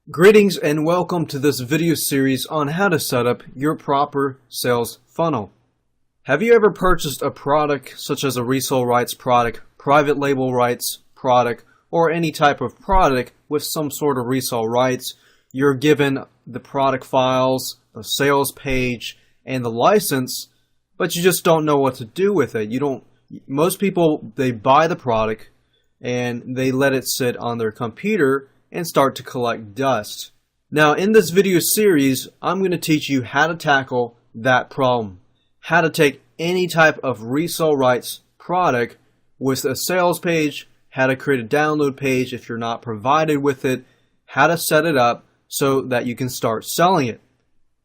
Greetings and welcome to this video series on how to set up your proper sales funnel. Have you ever purchased a product such as a resale rights product, private label rights product, or any type of product with some sort of resale rights? You're given the product files, the sales page, and the license, but you just don't know what to do with it. Most people, they buy the product and they let it sit on their computer and start to collect dust. Now in this video series, I'm going to teach you how to tackle that problem. How to take any type of resale rights product with a sales page, how to create a download page if you're not provided with it, how to set it up so that you can start selling it.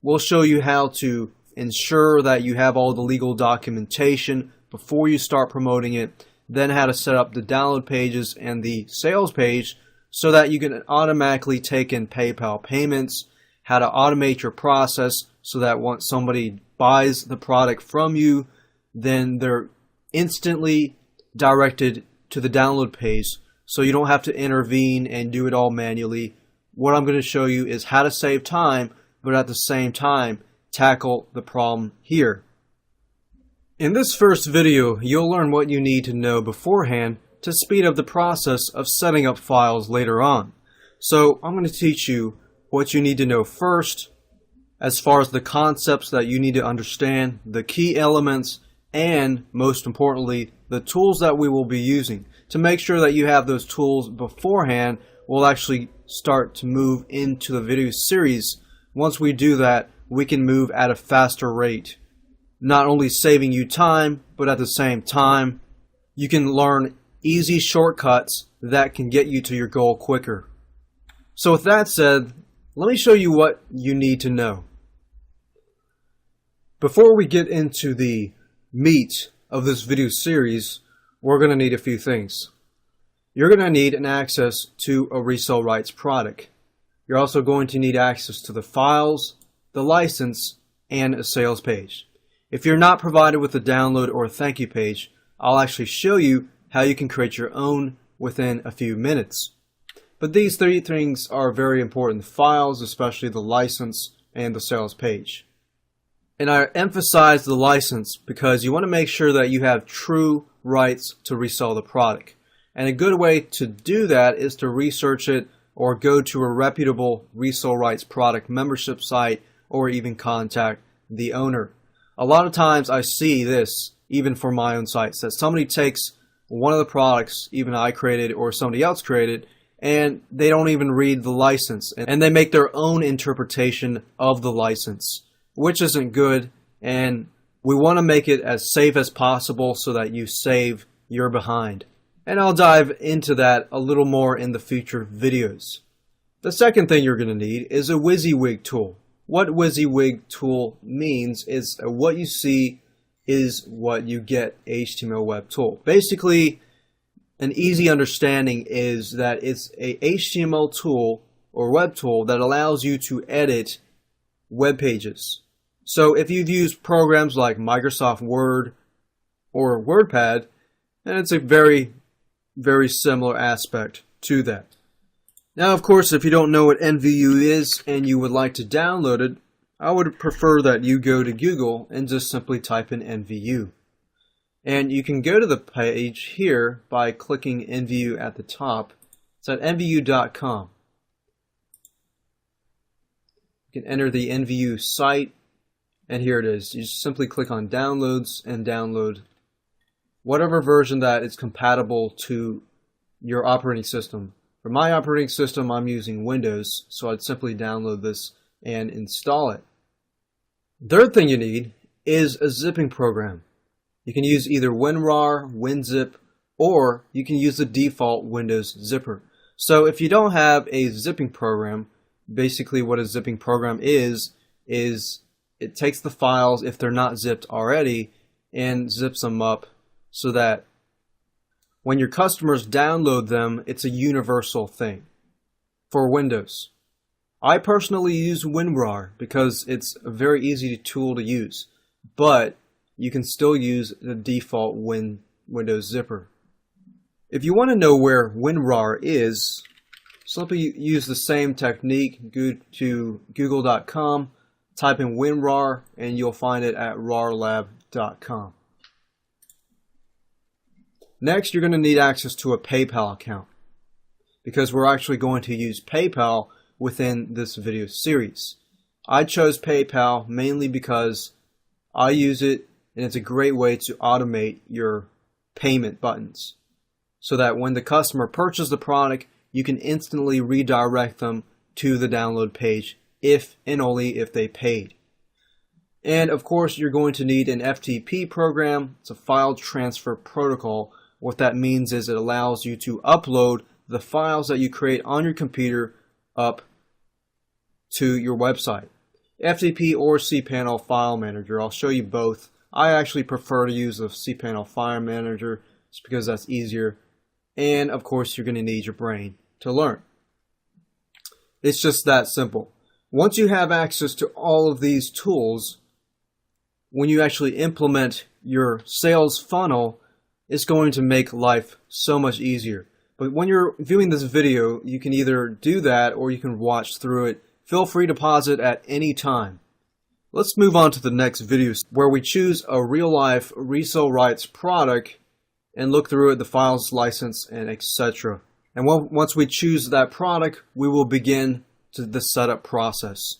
We'll show you how to ensure that you have all the legal documentation before you start promoting it, then how to set up the download pages and the sales page so that you can automatically take in PayPal payments, how to automate your process so that once somebody buys the product from you, then they're instantly directed to the download page so you don't have to intervene and do it all manually. What I'm going to show you is how to save time, but at the same time, tackle the problem here. In this first video, you'll learn what you need to know beforehand to speed up the process of setting up files later on. So I'm going to teach you what you need to know first as far as the concepts that you need to understand, the key elements, and most importantly, the tools that we will be using. To make sure that you have those tools beforehand, we'll actually start to move into the video series. Once we do that, we can move at a faster rate, not only saving you time, but at the same time, you can learn easy shortcuts that can get you to your goal quicker. So with that said, let me show you what you need to know. Before we get into the meat of this video series, we're going to need a few things. You're going to need an access to a resale rights product. You're also going to need access to the files, the license, and a sales page. If you're not provided with a download or a thank you page, I'll actually show you how you can create your own within a few minutes. But these three things are very important: files, especially the license, and the sales page. And I emphasize the license because you want to make sure that you have true rights to resell the product. And a good way to do that is to research it or go to a reputable resale rights product membership site or even contact the owner. A lot of times I see this, even for my own sites, that somebody takes one of the products, even I created or somebody else created, and they don't even read the license. And they make their own interpretation of the license, which isn't good. And we want to make it as safe as possible so that you save your behind. And I'll dive into that a little more in the future videos. The second thing you're going to need is a WYSIWYG tool. What WYSIWYG tool means is what you see is what you get HTML web tool. Basically, an easy understanding is that it's a HTML tool or web tool that allows you to edit web pages. So if you've used programs like Microsoft Word or WordPad, then it's a very, very similar aspect to that. Now, of course, if you don't know what NVU is and you would like to download it, I would prefer that you go to Google and just simply type in NVU. And you can go to the page here by clicking NVU at the top. It's at nvu.com. You can enter the NVU site, and here it is. You just simply click on Downloads and download whatever version that is compatible to your operating system. For my operating system, I'm using Windows, so I'd simply download this and install it. Third thing you need is a zipping program. You can use either WinRAR, WinZip, or you can use the default Windows zipper. So if you don't have a zipping program, basically what a zipping program is it takes the files, if they're not zipped already, and zips them up so that when your customers download them, it's a universal thing for Windows. I personally use WinRAR because it's a very easy tool to use, but you can still use the default Windows zipper. If you want to know where WinRAR is, Simply use the same technique. Go to google.com, type in WinRAR, and you'll find it at rarlab.com. Next, you're going to need access to a PayPal account, because we're actually going to use PayPal within this video series. I chose PayPal mainly because I use it and it's a great way to automate your payment buttons so that when the customer purchases the product, you can instantly redirect them to the download page if and only if they paid. And of course, you're going to need an FTP program. It's a file transfer protocol. What that means is it allows you to upload the files that you create on your computer up to your website. FTP or cPanel File Manager. I'll show you both. I actually prefer to use the cPanel File Manager just because that's easier. And of course, you're going to need your brain to learn. It's just that simple. Once you have access to all of these tools, when you actually implement your sales funnel, it's going to make life so much easier. But when you're viewing this video, you can either do that or you can watch through it. Feel free to pause it at any time. Let's move on to the next video where we choose a real-life Resell rights product and look through it, the files, license, and etc. And once we choose that product, we will begin the setup process.